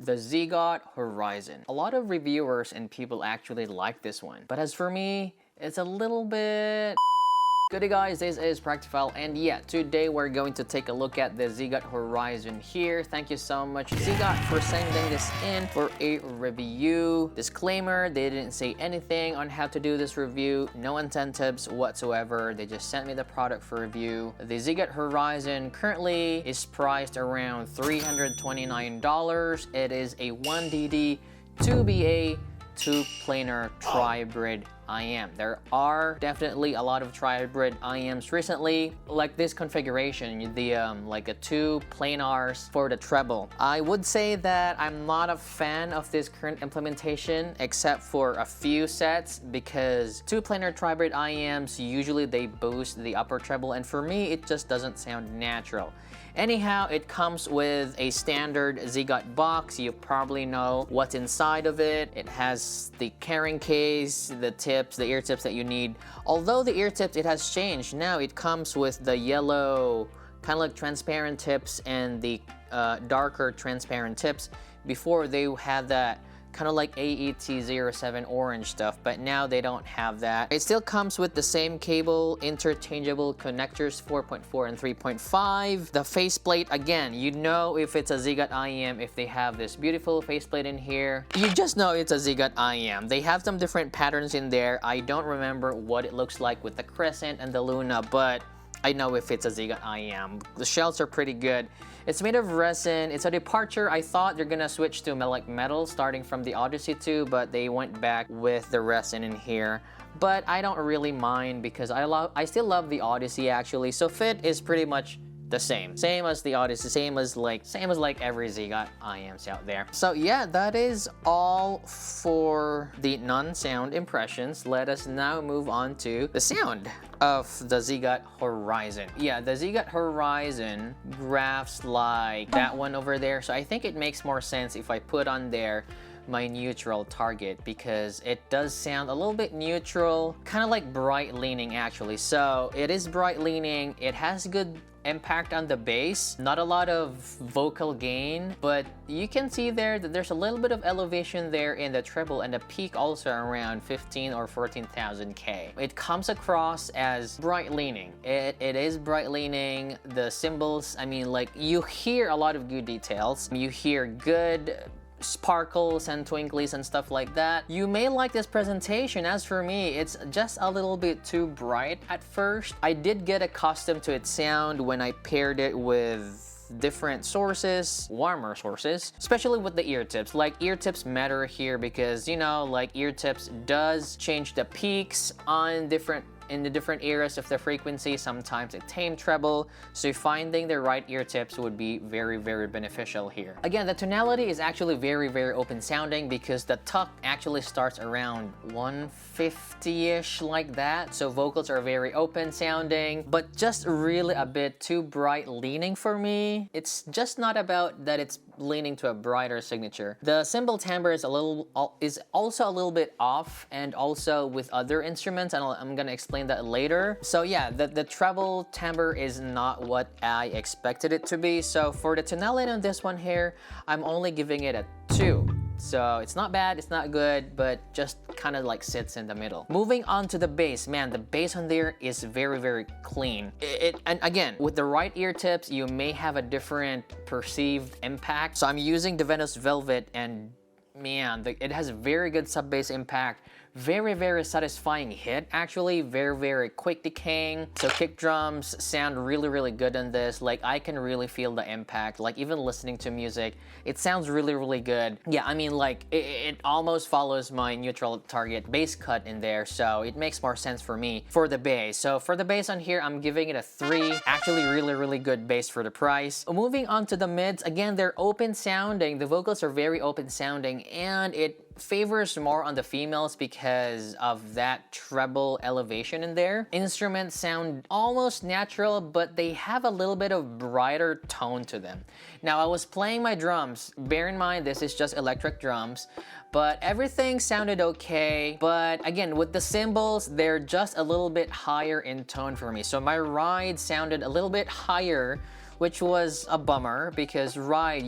the ZiiGaat Horizon. A lot of reviewers and people actually like this one, but as for me, it's a little bit... Good day guys, this is Practiphile, and yeah, today we're going to take a look at the ZiiGaat Horizon here. Thank you so much ZiiGaat for sending this in for a review. Disclaimer, they didn't say anything on how to do this review, no incentives whatsoever. They just sent me the product for review. The ZiiGaat Horizon currently is priced around $329. It is a 1DD, 2BA, 2-planar tribrid IM. There are definitely a lot of tribrid IMs recently, like this configuration, the like a 2 planars for the treble. I would say that I'm not a fan of this current implementation, except for a few sets, because 2 planar tribrid IMs usually they boost the upper treble, and for me it just doesn't sound natural. Anyhow, it comes with a standard ZiiGaat box. You probably know what's inside of it. It has the carrying case, the tips, the ear tips that you need. Although the ear tips, it has changed. Now it comes with the yellow, kind of like transparent tips, and the darker transparent tips. Before they had that kind of like AET07 orange stuff, but now they don't have that. It still comes with the same cable, interchangeable connectors 4.4 and 3.5. The faceplate, again, you know if it's a ZiiGaat IM if they have this beautiful faceplate in here. You just know it's a ZiiGaat IM. They have some different patterns in there. I don't remember what it looks like with the crescent and the Luna, but I know if it's a ZiiGaat IM. The shells are pretty good. It's made of resin. It's a departure. I thought they're gonna switch to metal starting from the Odyssey 2, but they went back with the resin in here. But I don't really mind because I still love the Odyssey actually. So fit is pretty much the same as the Odyssey, same as like every ZiiGaat IMs out there. So yeah, that is all for the non-sound impressions. Let us now move on to the sound of the ZiiGaat Horizon. Yeah, the ZiiGaat Horizon graphs like that one over there, so I think it makes more sense if I put on there my neutral target, because it does sound a little bit neutral, kind of like bright leaning actually. So it is bright leaning, it has good impact on the bass, not a lot of vocal gain, but you can see there that there's a little bit of elevation there in the treble, and the peak also around 15 or 14,000 K. It comes across as bright leaning. It is bright leaning. The cymbals, I mean, like, you hear a lot of good details. You hear good sparkles and twinklies and stuff like that. You may like this presentation. As for me, it's just a little bit too bright at first. I did get accustomed to its sound when I paired it with different sources, warmer sources, especially with the ear tips. Like, ear tips matter here because, you know, like, ear tips does change the peaks on in the different eras of the frequency. Sometimes a tame treble, so finding the right ear tips would be very, very beneficial here. Again, the tonality is actually very, very open sounding because the tuck actually starts around 150-ish, like that. So vocals are very open sounding, but just really a bit too bright leaning for me. It's just not about that it's leaning to a brighter signature. The cymbal timbre is also a little bit off, and also with other instruments, and I'm gonna explain that later. So yeah, the treble timbre is not what I expected it to be. So for the tonality on this one here, I'm only giving it a 2. So it's not bad, it's not good, but just kind of like sits in the middle. Moving on to the bass, man, the bass on there is very, very clean. And again, with the right ear tips, you may have a different perceived impact. So I'm using the Venus Velvet, and man, it has very good sub bass impact. Very, very satisfying hit actually, very, very quick decaying. So kick drums sound really, really good on this. Like, I can really feel the impact. Like, even listening to music, it sounds really, really good. Yeah, I mean, like, it almost follows my neutral target bass cut in there, so it makes more sense for me for the bass. So for the bass on here, I'm giving it a 3. Actually, really, really good bass for the price. Moving on to the mids, again, they're open sounding. The vocals are very open sounding, and it favors more on the females because of that treble elevation in there. Instruments sound almost natural, but they have a little bit of brighter tone to them. Now, I was playing my drums. Bear in mind, this is just electric drums, but everything sounded okay. But again, with the cymbals, they're just a little bit higher in tone for me. So my ride sounded a little bit higher which was a bummer because ride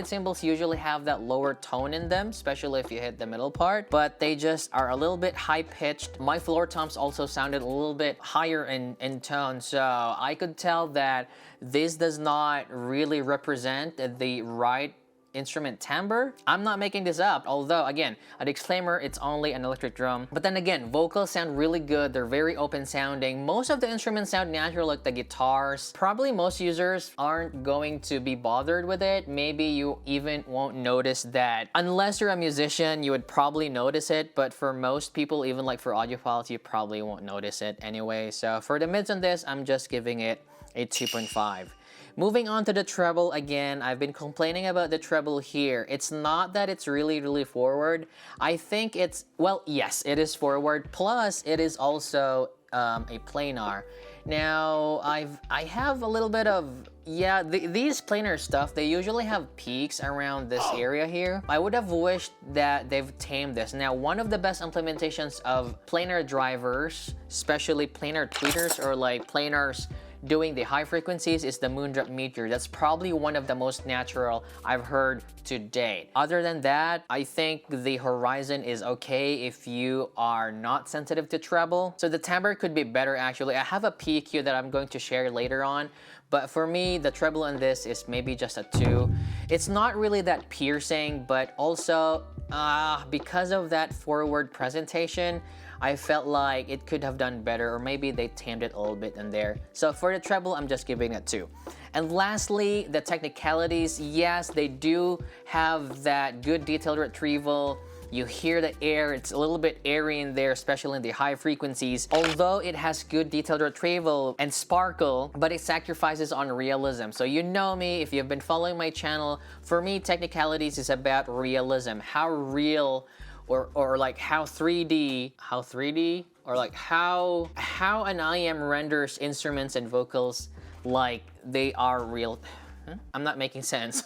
cymbals usually have that lower tone in them, especially if you hit the middle part, but they just are a little bit high pitched. My floor toms also sounded a little bit higher in tone, so I could tell that this does not really represent the right instrument timbre. I'm not making this up, although again, a disclaimer, it's only an electric drum. But then again, vocals sound really good. They're very open sounding. Most of the instruments sound natural, like the guitars. Probably most users aren't going to be bothered with it. Maybe you even won't notice that. Unless you're a musician, you would probably notice it, but for most people, even like for audiophiles, you probably won't notice it anyway. So for the mids on this, I'm just giving it a 2.5. Moving on to the treble, again, I've been complaining about the treble here. It's not that it's really forward. I think it's, well, yes, it is forward, plus it is also a planar. Now, I have a little bit of, yeah, these planar stuff, they usually have peaks around this area here. I would have wished that they've tamed this. Now, one of the best implementations of planar drivers, especially planar tweeters or like planars doing the high frequencies, is the Moondrop Meteor. That's probably one of the most natural I've heard to date. Other than that, I think the Horizon is okay if you are not sensitive to treble. So the timbre could be better actually. I have a PQ that I'm going to share later on, but for me, the treble on this is maybe just a 2. It's not really that piercing, but also because of that forward presentation, I felt like it could have done better, or maybe they tamed it a little bit in there. So for the treble, I'm just giving it 2. And lastly, the technicalities. Yes, they do have that good detailed retrieval. You hear the air, it's a little bit airy in there, especially in the high frequencies. Although it has good detailed retrieval and sparkle, but it sacrifices on realism. So you know me, if you've been following my channel, for me, technicalities is about realism. How real or like how 3D, or like how an IM renders instruments and vocals like they are real. I'm not making sense.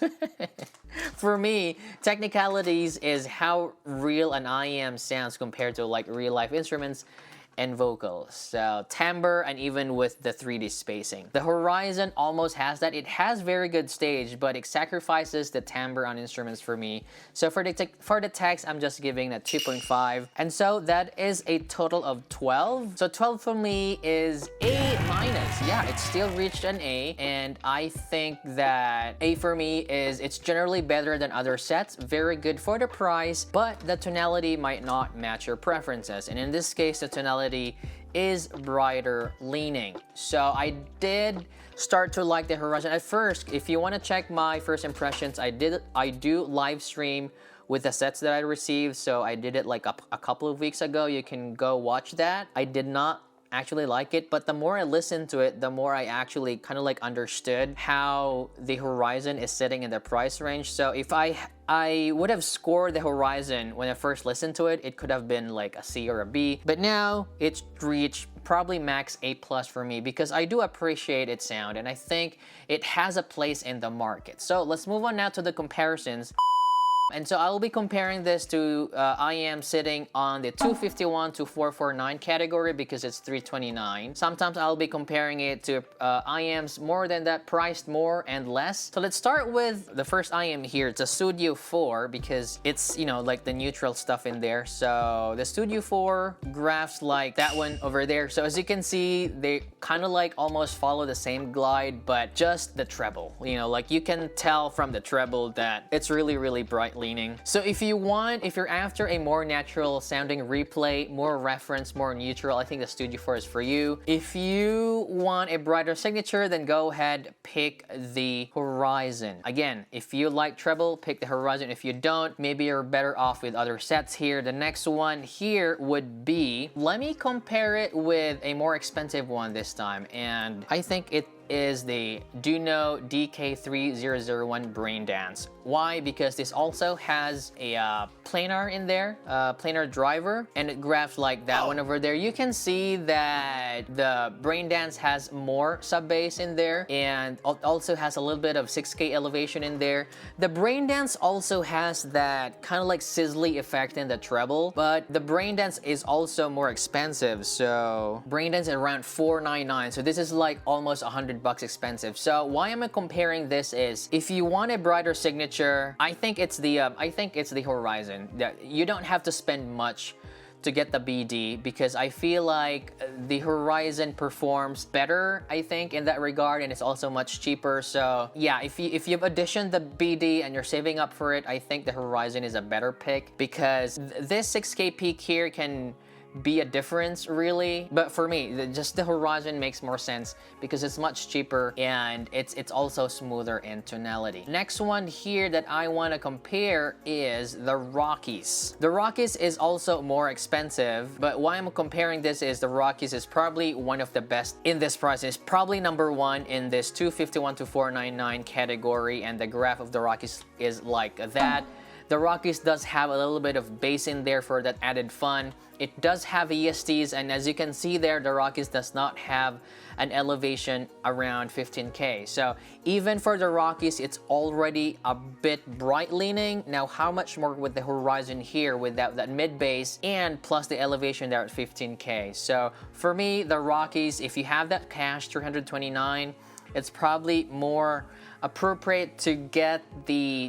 For me, technicalities is how real an IM sounds compared to like real life instruments and vocals. So timbre and even with the 3D spacing. The Horizon almost has that. It has very good stage, but it sacrifices the timbre on instruments for me. So for the text, I'm just giving that 2.5. And so that is a total of 12. So 12 for me is A minus. Yeah, it still reached an A, and I think that A for me is, it's generally better than other sets. Very good for the price, but the tonality might not match your preferences. And in this case, the tonality is brighter leaning. So I did start to like the Horizon at first. If you want to check my first impressions, I do live stream with the sets that I received. So I did it like a couple of weeks ago. You can go watch that. I did not actually like it, but the more I listened to it, the more I actually kind of like understood how the Horizon is sitting in the price range. So if I would have scored the Horizon when I first listened to it, it could have been like a C or a B, but now it's reached probably max A+ for me because I do appreciate its sound and I think it has a place in the market. So let's move on now to the comparisons. And so I will be comparing this to IM sitting on the 251 to 449 category because it's 329. Sometimes I'll be comparing it to IMs more than that, priced more and less. So let's start with the first IM here. It's a Studio 4 because it's, you know, like the neutral stuff in there. So the Studio 4 graphs like that one over there. So as you can see, they kind of like almost follow the same glide, but just the treble. You know, like you can tell from the treble that it's really bright leaning. So if you're after a more natural sounding replay, more reference, more neutral, I think the Studio 4 is for you. If you want a brighter signature, then go ahead, pick the Horizon. Again, if you like treble, pick the Horizon. If you don't, maybe you're better off with other sets here. The next one here would be, let me compare it with a more expensive one this time, and I think it is the Duno DK3001 Brain Dance. Why? Because this also has a planar in there, planar driver, and it graphs like that one over there. You can see that the Brain Dance has more sub bass in there and also has a little bit of 6K elevation in there. The Brain Dance also has that kind of like sizzly effect in the treble, but the Brain Dance is also more expensive. So Brain Dance is around $499. So this is like almost $100 $100 expensive. So why am I comparing this is, if you want a brighter signature, I think it's the Horizon. You don't have to spend much to get the BD, because I feel like the Horizon performs better, I think, in that regard, and it's also much cheaper. So yeah, if you've auditioned the BD and you're saving up for it, I think the Horizon is a better pick, because this 6K peak here can be a difference, really. But for me, just the Horizon makes more sense because it's much cheaper and it's also smoother in tonality. Next one here that I want to compare is the Rockies. The Rockies is also more expensive, but why I'm comparing this is the Rockies is probably one of the best in this price. It's probably number one in this $251 to $499 category, and the graph of the Rockies is like that. The Rockies does have a little bit of bass in there for that added fun. It does have ESTs, and as you can see there, the Rockies does not have an elevation around 15K. So even for the Rockies, it's already a bit bright leaning. Now, how much more with the Horizon here with that mid bass and plus the elevation there at 15K. So for me, the Rockies, if you have that cash, $329, it's probably more appropriate to get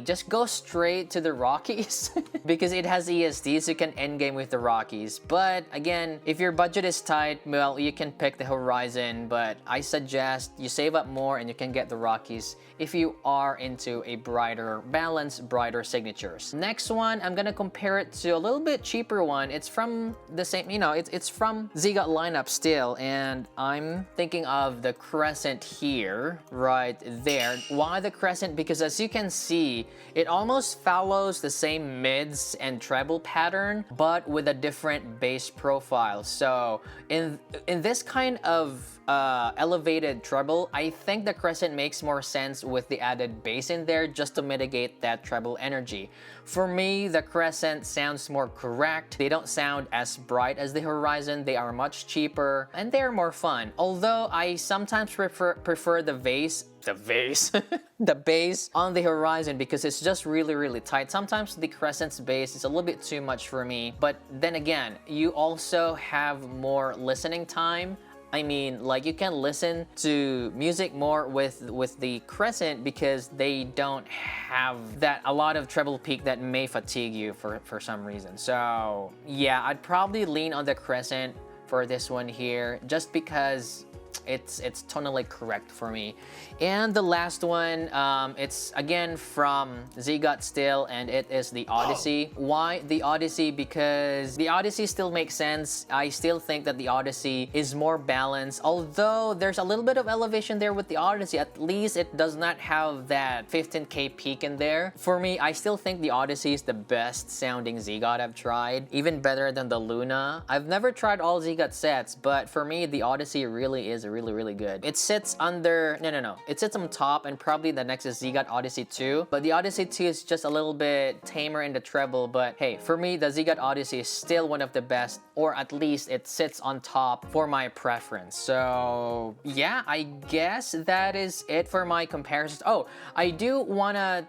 just go straight to the Rockies because it has ESDs. You can endgame with the Rockies. But again, if your budget is tight, well, you can pick the Horizon, but I suggest you save up more and you can get the Rockies if you are into a brighter, balanced, brighter signatures. Next one, I'm gonna compare it to a little bit cheaper one. It's from the same, it's from ZiiGaat lineup still, and I'm thinking of the Crescent here, right there. Why the Crescent? Because as you can see, it almost follows the same mids and treble pattern, but with a different bass profile. So in this kind of elevated treble, I think the Crescent makes more sense with the added bass in there just to mitigate that treble energy. For me, the Crescent sounds more correct. They don't sound as bright as the Horizon. They are much cheaper and they're more fun. Although I sometimes prefer the bass the bass on the Horizon because it's just really tight. Sometimes the Crescent's bass is a little bit too much for me, but then again, you also have more listening time. I mean, like, you can listen to music more with the Crescent because they don't have a lot of treble peak that may fatigue you for some reason. So yeah, I'd probably lean on the Crescent for this one here just because it's tonally correct for me. And the last one, it's again from ZiiGaat still, and it is the Odyssey. Why the Odyssey? Because the Odyssey still makes sense. I still think that the Odyssey is more balanced, although there's a little bit of elevation there with the Odyssey. At least it does not have that 15K peak in there. For me, I still think the Odyssey is the best sounding ZiiGaat I've tried, even better than the Luna. I've never tried all ZiiGaat sets, but for me, the Odyssey really is really good. It sits under, no. It sits on top, and probably the next is ZiiGaat Odyssey 2. But the Odyssey 2 is just a little bit tamer in the treble. But hey, for me, the ZiiGaat Odyssey is still one of the best, or at least it sits on top for my preference. So yeah, I guess that is it for my comparisons. Oh, I do wanna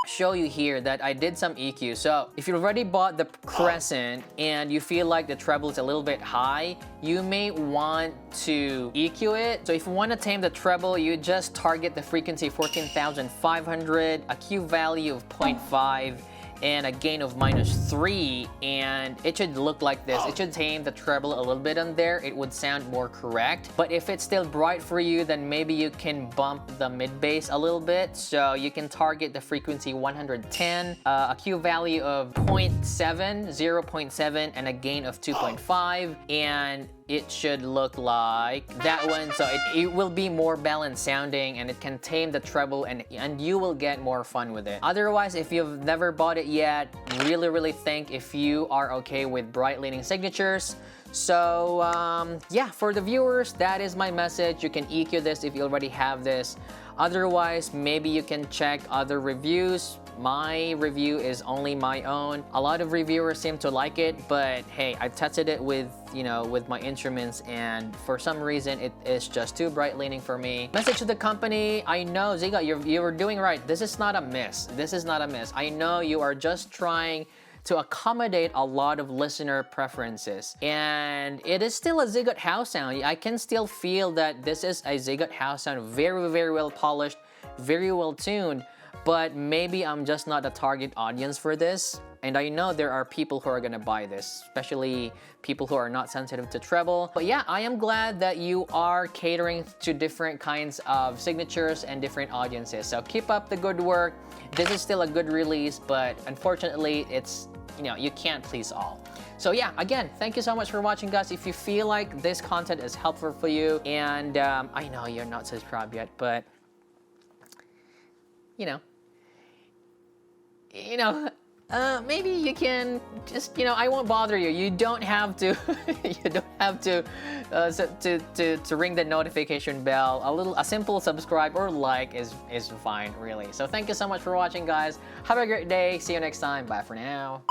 show you here that I did some EQ. So if you already bought the Crescent and you feel like the treble is a little bit high, you may want to EQ it. So if you want to tame the treble, you just target the frequency 14,500, a Q value of 0.5, and a gain of -3, and it should look like this. It should tame the treble a little bit on there. It would sound more correct. But if it's still bright for you, then maybe you can bump the mid bass a little bit. So you can target the frequency 110, a Q value of 0.7, and a gain of 2.5, and it should look like that one. So it will be more balanced sounding, and it can tame the treble, and you will get more fun with it. Otherwise, if you've never bought it yet, really think if you are okay with bright leaning signatures. So yeah, for the viewers, that is my message. You can EQ this if you already have this. Otherwise, maybe you can check other reviews. My review is only my own. A lot of reviewers seem to like it, but hey, I tested it with my instruments, and for some reason it is just too bright leaning for me. Message to the company: I know ZiiGaat, you're doing right. This is not a miss. I know you are just trying to accommodate a lot of listener preferences. And it is still a ZiiGaat house sound. I can still feel that this is a ZiiGaat house sound, very, very well polished, very well tuned, but maybe I'm just not the target audience for this. And I know there are people who are gonna buy this, especially people who are not sensitive to treble. But yeah, I am glad that you are catering to different kinds of signatures and different audiences. So keep up the good work. This is still a good release, but unfortunately, it's, you know, you can't please all. So yeah, again, thank you so much for watching, guys. If you feel like this content is helpful for you, and I know you're not subscribed yet, but you know, maybe you can just, I won't bother you. You don't have to, you don't have to ring the notification bell. A simple subscribe or like is fine, really. So thank you so much for watching, guys. Have a great day. See you next time. Bye for now.